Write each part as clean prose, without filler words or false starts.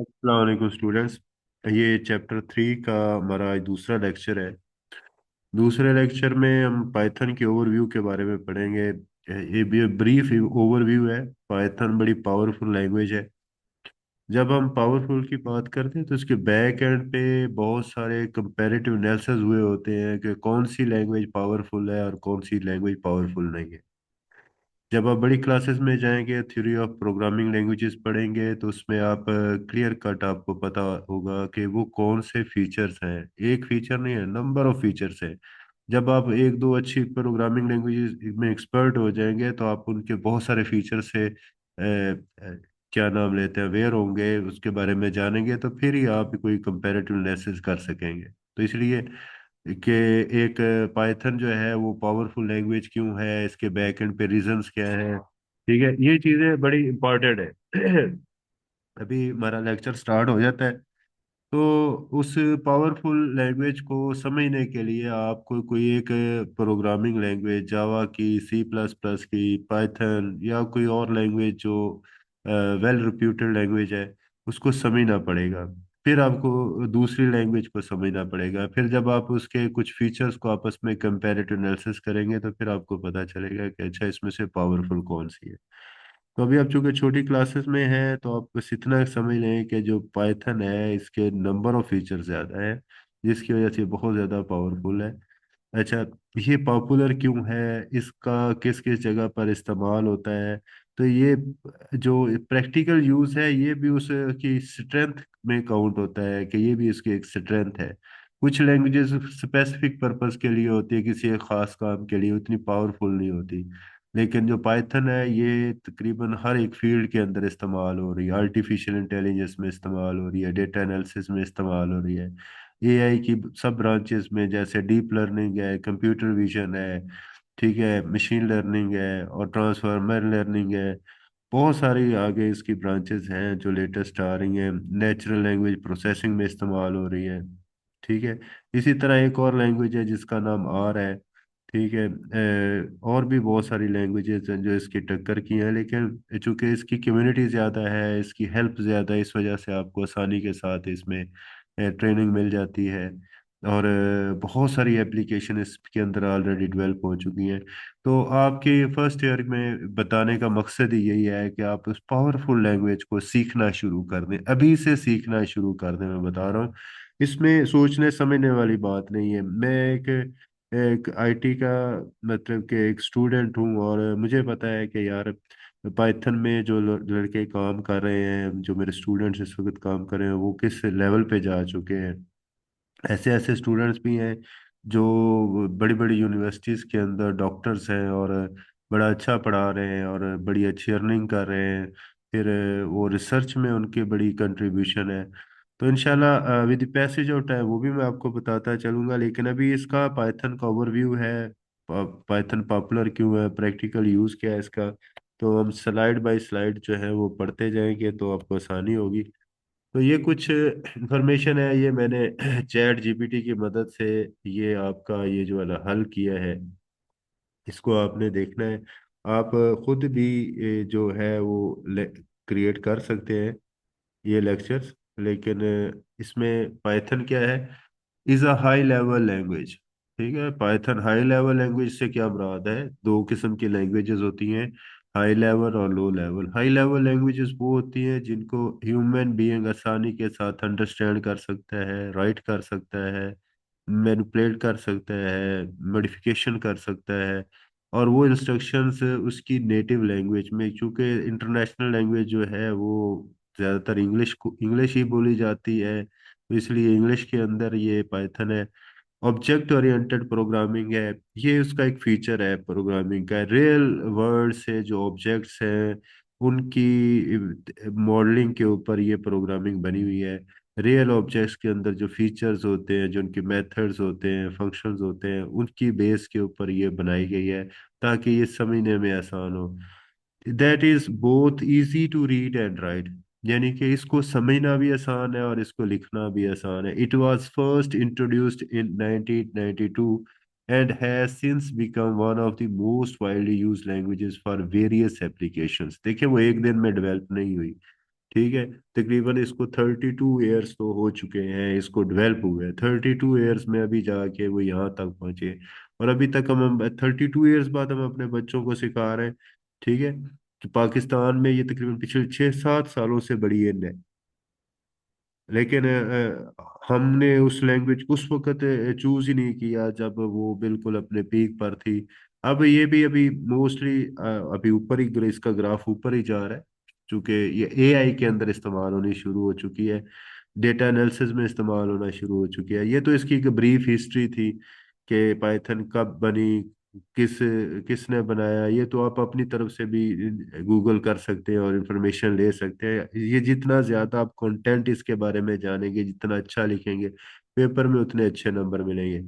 अस्सलाम वालेकुम स्टूडेंट्स। ये चैप्टर 3 का हमारा आज दूसरा लेक्चर है। दूसरे लेक्चर में हम पाइथन के ओवरव्यू के बारे में पढ़ेंगे। ये भी ब्रीफ ओवरव्यू है। पाइथन बड़ी पावरफुल लैंग्वेज है। जब हम पावरफुल की बात करते हैं तो इसके बैक एंड पे बहुत सारे कंपैरेटिव एनालिसिस हुए होते हैं कि कौन सी लैंग्वेज पावरफुल है और कौन सी लैंग्वेज पावरफुल नहीं है। जब आप बड़ी क्लासेस में जाएंगे, थ्योरी ऑफ प्रोग्रामिंग लैंग्वेजेस पढ़ेंगे, तो उसमें आप क्लियर कट आपको पता होगा कि वो कौन से फीचर्स हैं। एक फीचर नहीं है, नंबर ऑफ फीचर्स हैं। जब आप एक दो अच्छी प्रोग्रामिंग लैंग्वेजेस में एक्सपर्ट हो जाएंगे तो आप उनके बहुत सारे फीचर से क्या नाम लेते हैं अवेयर होंगे, उसके बारे में जानेंगे, तो फिर ही आप कोई कंपैरेटिव एनालिसिस कर सकेंगे। तो इसलिए कि एक पाइथन जो है वो पावरफुल लैंग्वेज क्यों है, इसके बैक एंड पे रीजंस क्या है, ठीक है, ये चीजें बड़ी इंपॉर्टेंट है। अभी हमारा लेक्चर स्टार्ट हो जाता है। तो उस पावरफुल लैंग्वेज को समझने के लिए आपको कोई एक प्रोग्रामिंग लैंग्वेज, जावा की, सी प्लस प्लस की, पाइथन या कोई और लैंग्वेज जो वेल रिप्यूटेड लैंग्वेज है, उसको समझना पड़ेगा। फिर आपको दूसरी लैंग्वेज को समझना पड़ेगा। फिर जब आप उसके कुछ फीचर्स को आपस में कंपैरेटिव एनालिसिस करेंगे तो फिर आपको पता चलेगा कि अच्छा इसमें से पावरफुल कौन सी है। तो अभी आप चूंकि छोटी क्लासेस में हैं तो आप बस इतना समझ लें कि जो पाइथन है इसके नंबर ऑफ फीचर ज्यादा है, जिसकी वजह से बहुत ज्यादा पावरफुल है। अच्छा, ये पॉपुलर क्यों है, इसका किस किस जगह पर इस्तेमाल होता है, तो ये जो प्रैक्टिकल यूज है ये भी उसकी स्ट्रेंथ में काउंट होता है कि ये भी इसकी एक स्ट्रेंथ है। कुछ लैंग्वेजेस स्पेसिफिक पर्पस के लिए होती है, किसी एक खास काम के लिए, उतनी पावरफुल नहीं होती। लेकिन जो पाइथन है ये तकरीबन हर एक फील्ड के अंदर इस्तेमाल हो रही है। आर्टिफिशियल इंटेलिजेंस में इस्तेमाल हो रही है, डेटा एनालिसिस में इस्तेमाल हो रही है, एआई की सब ब्रांचेस में, जैसे डीप लर्निंग है, कंप्यूटर विजन है, ठीक है, मशीन लर्निंग है और ट्रांसफॉर्मर लर्निंग है। बहुत सारी आगे इसकी ब्रांचेस हैं जो लेटेस्ट आ रही हैं। नेचुरल लैंग्वेज प्रोसेसिंग में इस्तेमाल हो रही है, ठीक है। इसी तरह एक और लैंग्वेज है जिसका नाम आर है, ठीक है। और भी बहुत सारी लैंग्वेजेस हैं जो इसकी टक्कर की हैं, लेकिन चूंकि इसकी कम्युनिटी ज़्यादा है, इसकी हेल्प ज़्यादा है, इस वजह से आपको आसानी के साथ इसमें ट्रेनिंग मिल जाती है। और बहुत सारी एप्लीकेशन इसके अंदर ऑलरेडी डेवलप हो चुकी हैं। तो आपके फर्स्ट ईयर में बताने का मकसद ही यही है कि आप उस पावरफुल लैंग्वेज को सीखना शुरू कर दें, अभी से सीखना शुरू कर दें। मैं बता रहा हूँ, इसमें सोचने समझने वाली बात नहीं है। मैं एक एक आईटी का मतलब कि एक स्टूडेंट हूँ और मुझे पता है कि यार पाइथन में जो लड़के काम कर रहे हैं, जो मेरे स्टूडेंट्स इस वक्त काम कर रहे हैं, वो किस लेवल पे जा चुके हैं। ऐसे ऐसे स्टूडेंट्स भी हैं जो बड़ी बड़ी यूनिवर्सिटीज़ के अंदर डॉक्टर्स हैं और बड़ा अच्छा पढ़ा रहे हैं और बड़ी अच्छी अर्निंग कर रहे हैं। फिर वो रिसर्च में उनकी बड़ी कंट्रीब्यूशन है। तो इंशाल्लाह विद पैसेज ऑफ टाइम वो भी मैं आपको बताता चलूंगा, लेकिन अभी इसका पाइथन का ओवरव्यू है। पाइथन पॉपुलर क्यों है, प्रैक्टिकल यूज़ क्या है इसका, तो हम स्लाइड बाय स्लाइड जो है वो पढ़ते जाएंगे तो आपको आसानी होगी। तो ये कुछ इंफॉर्मेशन है, ये मैंने चैट जीपीटी की मदद से ये आपका ये जो वाला हल किया है, इसको आपने देखना है। आप खुद भी ये जो है वो क्रिएट कर सकते हैं ये लेक्चर्स। लेकिन इसमें पाइथन क्या है, is a high level language, ठीक है। पाइथन हाई लेवल लैंग्वेज से क्या मुराद है, दो किस्म की लैंग्वेजेस होती हैं, हाई लेवल और low level. High level languages वो होती हैं जिनको ह्यूमन बीइंग आसानी के साथ अंडरस्टैंड कर सकता है, राइट कर सकता है, मैनिपुलेट कर सकता है, मॉडिफिकेशन कर सकता है। और वो इंस्ट्रक्शंस उसकी नेटिव लैंग्वेज में, चूंकि इंटरनेशनल लैंग्वेज जो है वो ज़्यादातर इंग्लिश ही बोली जाती है, तो इसलिए इंग्लिश के अंदर ये पाइथन है। ऑब्जेक्ट ओरिएंटेड प्रोग्रामिंग है, ये उसका एक फीचर है प्रोग्रामिंग का। रियल वर्ल्ड से जो ऑब्जेक्ट्स हैं उनकी मॉडलिंग के ऊपर ये प्रोग्रामिंग बनी हुई है। रियल ऑब्जेक्ट्स के अंदर जो फीचर्स होते हैं, जो उनके मेथड्स होते हैं, फंक्शंस होते हैं, उनकी बेस के ऊपर ये बनाई गई है ताकि ये समझने में आसान हो। That is both easy to read and write, यानी कि इसको समझना भी आसान है और इसको लिखना भी आसान है। It was first introduced in 1992 and has since become one of the most widely used languages for various applications। देखिए वो एक दिन में डेवलप नहीं हुई, ठीक है। तकरीबन इसको 32 ईयर्स तो हो चुके हैं इसको डेवलप हुए, 32 ईयर्स में अभी जाके वो यहाँ तक पहुंचे। और अभी तक हम 32 ईयर्स बाद हम अपने बच्चों को सिखा रहे हैं, ठीक है, कि पाकिस्तान में ये तकरीबन पिछले 6-7 सालों से बड़ी इन है। लेकिन हमने उस लैंग्वेज उस वक्त चूज ही नहीं किया जब वो बिल्कुल अपने पीक पर थी। अब ये भी अभी मोस्टली अभी ऊपर ही इसका ग्राफ ऊपर ही जा रहा है, क्योंकि ये एआई के अंदर इस्तेमाल होनी शुरू हो चुकी है, डेटा एनालिसिस में इस्तेमाल होना शुरू हो चुकी है। ये तो इसकी एक ब्रीफ हिस्ट्री थी कि पाइथन कब बनी, किस किसने बनाया, ये तो आप अपनी तरफ से भी गूगल कर सकते हैं और इंफॉर्मेशन ले सकते हैं। ये जितना ज्यादा आप कंटेंट इसके बारे में जानेंगे, जितना अच्छा लिखेंगे, पेपर में उतने अच्छे नंबर मिलेंगे।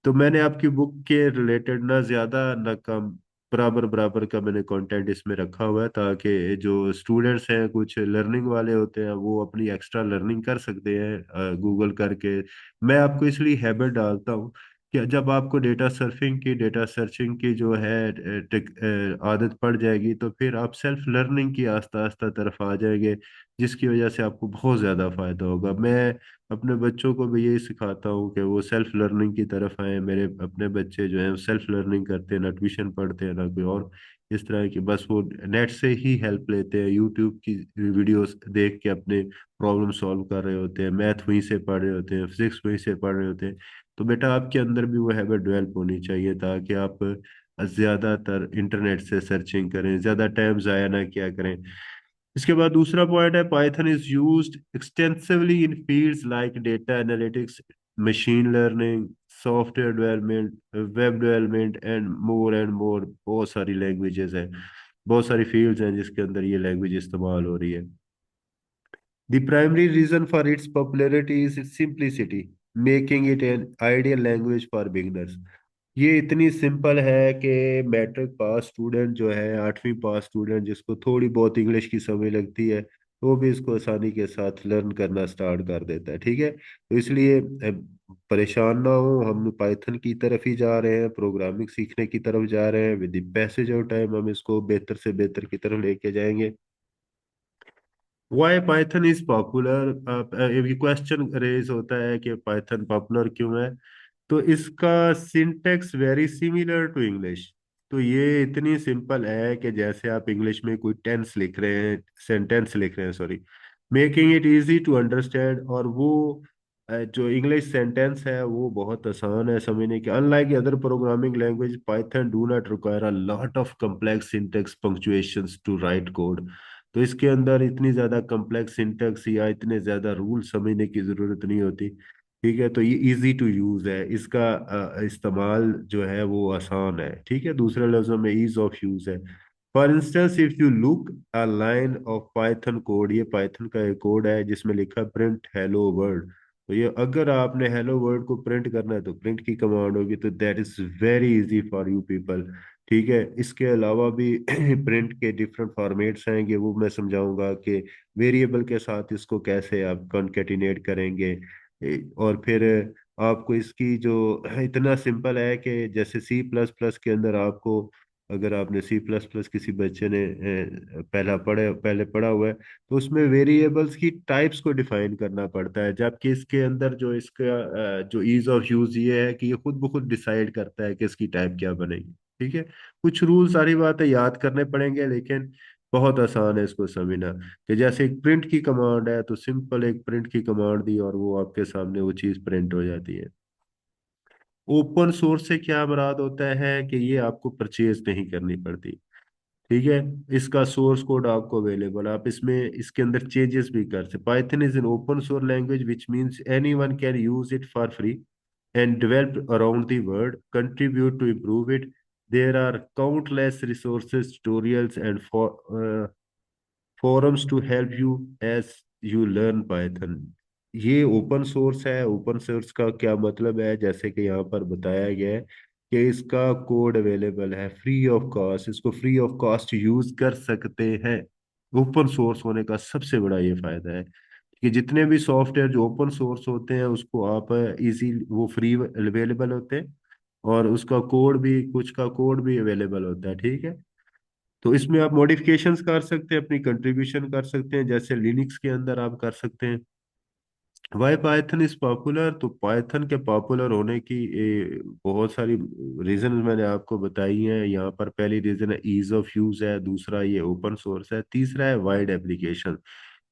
तो मैंने आपकी बुक के रिलेटेड ना ज्यादा ना कम, बराबर बराबर का मैंने कंटेंट इसमें रखा हुआ है, ताकि जो स्टूडेंट्स हैं कुछ लर्निंग वाले होते हैं वो अपनी एक्स्ट्रा लर्निंग कर सकते हैं गूगल करके। मैं आपको इसलिए हैबिट डालता हूँ कि जब आपको डेटा सर्फिंग की, डेटा सर्चिंग की जो है आदत पड़ जाएगी, तो फिर आप सेल्फ लर्निंग की आस्ता आस्ता तरफ आ जाएंगे, जिसकी वजह से आपको बहुत ज़्यादा फायदा होगा। मैं अपने बच्चों को भी यही सिखाता हूँ कि वो सेल्फ लर्निंग की तरफ आए। मेरे अपने बच्चे जो हैं सेल्फ लर्निंग करते हैं, ना ट्यूशन पढ़ते हैं ना कोई और इस तरह की, बस वो नेट से ही हेल्प लेते हैं, यूट्यूब की वीडियोस देख के अपने प्रॉब्लम सॉल्व कर रहे होते हैं, मैथ वहीं से पढ़ रहे होते हैं, फिजिक्स वहीं से पढ़ रहे होते हैं। तो बेटा आपके अंदर भी वो हैबिट डेवलप होनी चाहिए, ताकि आप ज्यादातर इंटरनेट से सर्चिंग करें, ज्यादा टाइम जाया ना किया करें। इसके बाद दूसरा पॉइंट है, Python is used extensively in fields like data analytics, machine learning, software development, web development and more. बहुत सारी लैंग्वेजेस हैं, बहुत सारी फील्ड्स हैं जिसके अंदर ये लैंग्वेज इस्तेमाल हो रही है। The primary reason for its popularity is its simplicity, making it an ideal language for beginners. ये इतनी सिंपल है कि मैट्रिक पास स्टूडेंट जो है, 8वीं पास स्टूडेंट जिसको थोड़ी बहुत इंग्लिश की समझ लगती है, वो भी इसको आसानी के साथ लर्न करना स्टार्ट कर देता है, ठीक है। तो इसलिए परेशान ना हो, हम पाइथन की तरफ ही जा रहे हैं, प्रोग्रामिंग सीखने की तरफ जा रहे हैं। With the passage of time हम इसको बेहतर से बेहतर की तरफ लेके जाएंगे। वाई पाइथन इज पॉपुलर, ये क्वेश्चन रेज होता है कि पाइथन पॉपुलर क्यों है। तो इसका syntax very similar to English. तो ये इतनी सिंपल है कि जैसे आप इंग्लिश में कोई टेंस लिख रहे हैं, सेंटेंस लिख रहे हैं, sorry, making it easy to understand. और वो जो इंग्लिश सेंटेंस है वो बहुत आसान है समझने की। Unlike other programming language, Python do not require a lot of complex syntax punctuations to write code. तो इसके अंदर इतनी ज्यादा कम्प्लेक्स सिंटेक्स या इतने ज्यादा रूल समझने की जरूरत नहीं होती, ठीक है। तो ये इजी टू यूज है, इसका इस्तेमाल जो है वो आसान है, ठीक है। दूसरे लफ्जों में ईज ऑफ यूज है। For instance if you look a line of Python code, ये पाइथन का एक कोड है जिसमें लिखा प्रिंट हेलो वर्ल्ड। तो ये अगर आपने हेलो वर्ल्ड को प्रिंट करना है तो प्रिंट की कमांड होगी, तो that is very easy for you people, ठीक है। इसके अलावा भी प्रिंट के डिफरेंट फॉर्मेट्स आएंगे, वो मैं समझाऊंगा कि वेरिएबल के साथ इसको कैसे आप कॉन्केटिनेट करेंगे। और फिर आपको इसकी जो इतना सिंपल है कि जैसे सी प्लस प्लस के अंदर आपको, अगर आपने सी प्लस प्लस किसी बच्चे ने पहले पढ़ा हुआ है, तो उसमें वेरिएबल्स की टाइप्स को डिफाइन करना पड़ता है, जबकि इसके अंदर जो इसका जो ईज ऑफ यूज ये है कि ये खुद ब खुद डिसाइड करता है कि इसकी टाइप क्या बनेगी, ठीक है। कुछ रूल सारी बातें याद करने पड़ेंगे, लेकिन बहुत आसान है इसको समझना। कि जैसे एक प्रिंट की कमांड है, तो सिंपल एक प्रिंट की कमांड दी और वो आपके सामने वो चीज प्रिंट हो जाती है। ओपन सोर्स से क्या मुराद होता है कि ये आपको परचेज नहीं करनी पड़ती, ठीक है। इसका सोर्स कोड आपको अवेलेबल, आप इसमें इसके अंदर चेंजेस भी कर सकते। Python is an open source language which means anyone can use it for free and developed around the world, contribute to improve it. There are countless resources, tutorials, and forums to help you as you learn Python. ये open source है। Open source का क्या मतलब है, जैसे कि यहाँ पर बताया गया है कि इसका कोड अवेलेबल है फ्री ऑफ कॉस्ट, इसको फ्री ऑफ कॉस्ट यूज कर सकते हैं। ओपन सोर्स होने का सबसे बड़ा ये फायदा है कि जितने भी सॉफ्टवेयर जो ओपन सोर्स होते हैं उसको आप इजी, वो फ्री अवेलेबल होते हैं, और उसका कोड भी, कुछ का कोड भी अवेलेबल होता है, ठीक है। तो इसमें आप मॉडिफिकेशंस कर सकते हैं, अपनी कंट्रीब्यूशन कर सकते हैं, जैसे लिनक्स के अंदर आप कर सकते हैं। वाई पाइथन इज पॉपुलर, तो पाइथन के पॉपुलर होने की बहुत सारी रीजन मैंने आपको बताई हैं यहाँ पर। पहली रीजन है ईज ऑफ यूज है, दूसरा ये ओपन सोर्स है, तीसरा है वाइड एप्लीकेशन।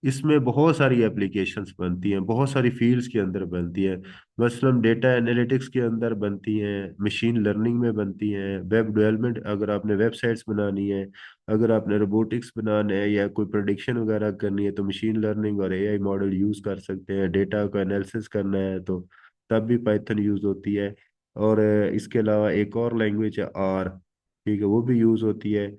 इसमें बहुत सारी एप्लीकेशंस बनती हैं, बहुत सारी फील्ड्स के अंदर बनती हैं। मसलन डेटा एनालिटिक्स के अंदर बनती हैं, मशीन लर्निंग में बनती हैं, वेब डेवलपमेंट अगर आपने वेबसाइट्स बनानी है, अगर आपने रोबोटिक्स बनाना है या कोई प्रोडिक्शन वगैरह करनी है तो मशीन लर्निंग और एआई मॉडल यूज़ कर सकते हैं। डेटा को एनालिसिस करना है तो तब भी पाइथन यूज़ होती है। और इसके अलावा एक और लैंग्वेज है आर, ठीक है, वो भी यूज़ होती है।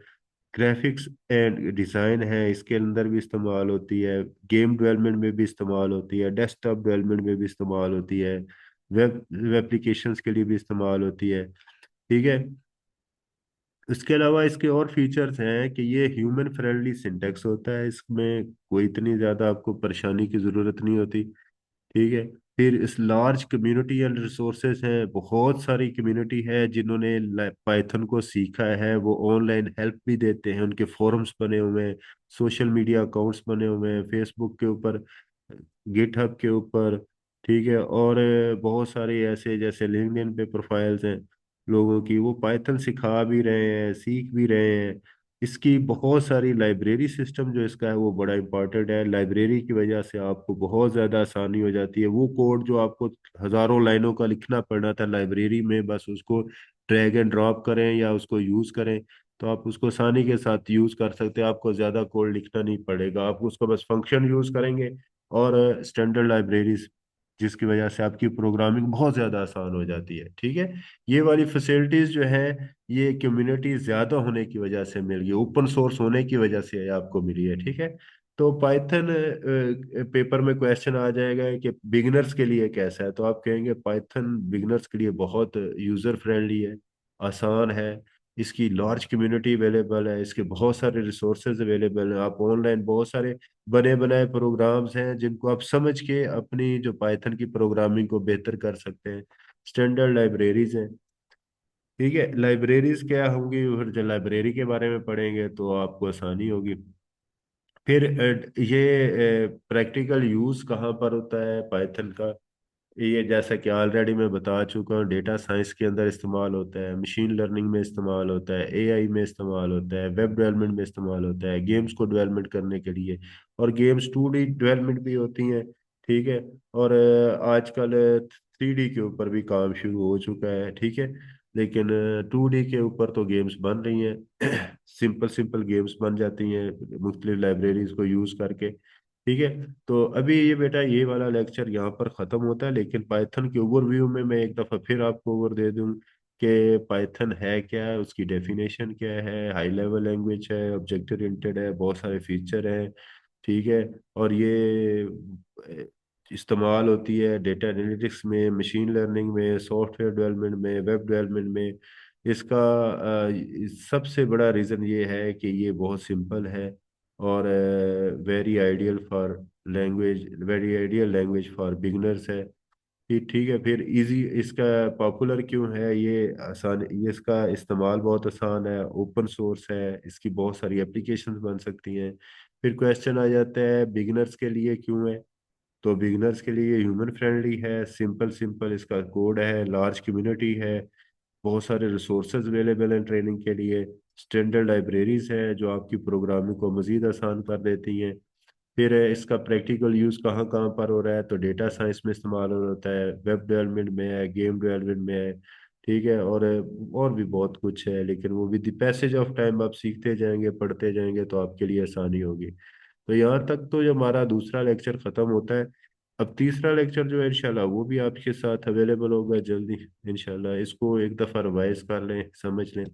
ग्राफिक्स एंड डिज़ाइन है, इसके अंदर भी इस्तेमाल होती है। गेम डेवलपमेंट में भी इस्तेमाल होती है, डेस्कटॉप डेवलपमेंट में भी इस्तेमाल होती है, वेब एप्लीकेशंस के लिए भी इस्तेमाल होती है, ठीक है। इसके अलावा इसके और फीचर्स हैं कि ये ह्यूमन फ्रेंडली सिंटैक्स होता है, इसमें कोई इतनी ज़्यादा आपको परेशानी की ज़रूरत नहीं होती, ठीक है। फिर इस लार्ज कम्युनिटी एंड रिसोर्सेज हैं, बहुत सारी कम्युनिटी है जिन्होंने पाइथन को सीखा है, वो ऑनलाइन हेल्प भी देते हैं, उनके फोरम्स बने हुए हैं, सोशल मीडिया अकाउंट्स बने हुए हैं, फेसबुक के ऊपर, गिटहब के ऊपर, ठीक है। और बहुत सारे ऐसे जैसे लिंक्डइन पे प्रोफाइल्स हैं लोगों की, वो पाइथन सिखा भी रहे हैं, सीख भी रहे हैं। इसकी बहुत सारी लाइब्रेरी सिस्टम जो इसका है वो बड़ा इंपॉर्टेंट है। लाइब्रेरी की वजह से आपको बहुत ज़्यादा आसानी हो जाती है। वो कोड जो आपको हज़ारों लाइनों का लिखना पड़ना था लाइब्रेरी में, बस उसको ड्रैग एंड ड्रॉप करें या उसको यूज़ करें तो आप उसको आसानी के साथ यूज़ कर सकते हैं। आपको ज़्यादा कोड लिखना नहीं पड़ेगा, आप उसको बस फंक्शन यूज़ करेंगे और स्टैंडर्ड लाइब्रेरीज, जिसकी वजह से आपकी प्रोग्रामिंग बहुत ज़्यादा आसान हो जाती है, ठीक है। ये वाली फैसिलिटीज़ जो है ये कम्युनिटी ज़्यादा होने की वजह से मिल गई, ओपन सोर्स होने की वजह से आपको मिली है, ठीक है। तो पाइथन पेपर में क्वेश्चन आ जाएगा कि बिगिनर्स के लिए कैसा है, तो आप कहेंगे पाइथन बिगिनर्स के लिए बहुत यूज़र फ्रेंडली है, आसान है। इसकी लार्ज कम्युनिटी अवेलेबल है, इसके बहुत सारे रिसोर्सेज अवेलेबल हैं, आप ऑनलाइन बहुत सारे बने बनाए प्रोग्राम्स हैं जिनको आप समझ के अपनी जो पाइथन की प्रोग्रामिंग को बेहतर कर सकते हैं। स्टैंडर्ड लाइब्रेरीज हैं, ठीक है। लाइब्रेरीज क्या होंगी, फिर जब लाइब्रेरी के बारे में पढ़ेंगे तो आपको आसानी होगी। फिर ये प्रैक्टिकल यूज कहाँ पर होता है पाइथन का, ये जैसा कि ऑलरेडी मैं बता चुका हूँ, डेटा साइंस के अंदर इस्तेमाल होता है, मशीन लर्निंग में इस्तेमाल होता है, एआई में इस्तेमाल होता है, वेब डेवलपमेंट में इस्तेमाल होता है, गेम्स को डेवलपमेंट करने के लिए, और गेम्स 2D डेवलपमेंट भी होती हैं, ठीक है। और आजकल 3D के ऊपर भी काम शुरू हो चुका है, ठीक है। लेकिन 2D के ऊपर तो गेम्स बन रही हैं सिंपल सिंपल गेम्स बन जाती हैं मुख्तलिफ लाइब्रेरीज को यूज़ करके, ठीक है। तो अभी ये बेटा ये वाला लेक्चर यहाँ पर ख़त्म होता है, लेकिन पाइथन के ओवरव्यू में मैं एक दफ़ा फिर आपको ओवर दे दूँ कि पाइथन है क्या है, उसकी डेफिनेशन क्या है। हाई लेवल लैंग्वेज है, ऑब्जेक्ट ओरिएंटेड है, बहुत सारे फीचर हैं, ठीक है। और ये इस्तेमाल होती है डेटा एनालिटिक्स में, मशीन लर्निंग में, सॉफ्टवेयर डेवलपमेंट में, वेब डेवलपमेंट में। इसका सबसे बड़ा रीज़न ये है कि ये बहुत सिंपल है और very ideal for language, very ideal language for beginners है, ठीक है। फिर इजी इसका पॉपुलर क्यों है, ये आसान, ये इसका इस्तेमाल बहुत आसान है, ओपन सोर्स है, इसकी बहुत सारी एप्लीकेशंस बन सकती हैं। फिर क्वेश्चन आ जाता है बिगिनर्स के लिए क्यों है, तो बिगिनर्स के लिए ह्यूमन फ्रेंडली है, सिंपल सिंपल इसका कोड है, लार्ज कम्युनिटी है, बहुत सारे रिसोर्सेज अवेलेबल हैं ट्रेनिंग के लिए, स्टैंडर्ड लाइब्रेरीज है जो आपकी प्रोग्रामिंग को मज़ीद आसान कर देती हैं। फिर इसका प्रैक्टिकल यूज़ कहाँ कहाँ पर हो रहा है, तो डेटा साइंस में इस्तेमाल होता है, वेब डेवलपमेंट में है, गेम डेवलपमेंट में है, ठीक है। और भी बहुत कुछ है, लेकिन वो with the passage of time आप सीखते जाएंगे, पढ़ते जाएंगे तो आपके लिए आसानी होगी। तो यहाँ तक तो जो हमारा दूसरा लेक्चर ख़त्म होता है। अब तीसरा लेक्चर जो है इंशाल्लाह वो भी आपके साथ अवेलेबल होगा जल्दी, इंशाल्लाह इसको एक दफ़ा रिवाइज कर लें, समझ लें।